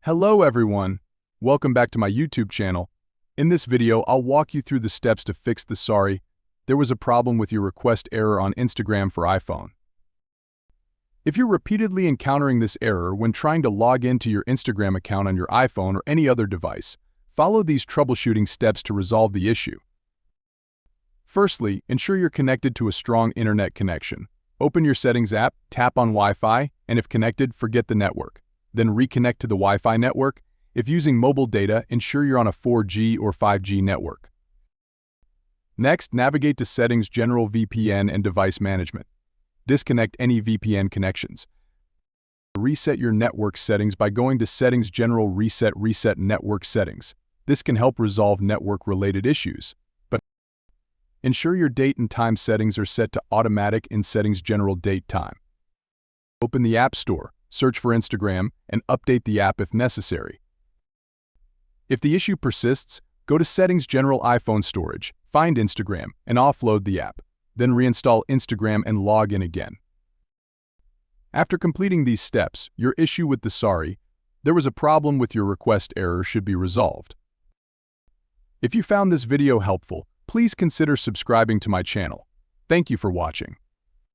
Hello everyone! Welcome back to my YouTube channel. In this video, I'll walk you through the steps to fix the sorry, there was a problem with your request error on Instagram for iPhone. If you're repeatedly encountering this error when trying to log into your Instagram account on your iPhone or any other device, follow these troubleshooting steps to resolve the issue. Firstly, ensure you're connected to a strong internet connection. Open your Settings app, tap on Wi-Fi, and if connected, forget the network. Then reconnect to the Wi-Fi network. If using mobile data, ensure you're on a 4G or 5G network. Next, navigate to Settings, General VPN, and Device Management. Disconnect any VPN connections. Reset your network settings by going to Settings, General, Reset Network Settings. This can help resolve network-related issues. But ensure your date and time settings are set to automatic in Settings, General, Date, Time. Open the App Store. Search for Instagram, and update the app if necessary. If the issue persists, go to Settings, General, iPhone Storage, find Instagram, and offload the app. Then reinstall Instagram and log in again. After completing these steps, your issue with the sorry, there was a problem with your request error should be resolved. If you found this video helpful, please consider subscribing to my channel. Thank you for watching.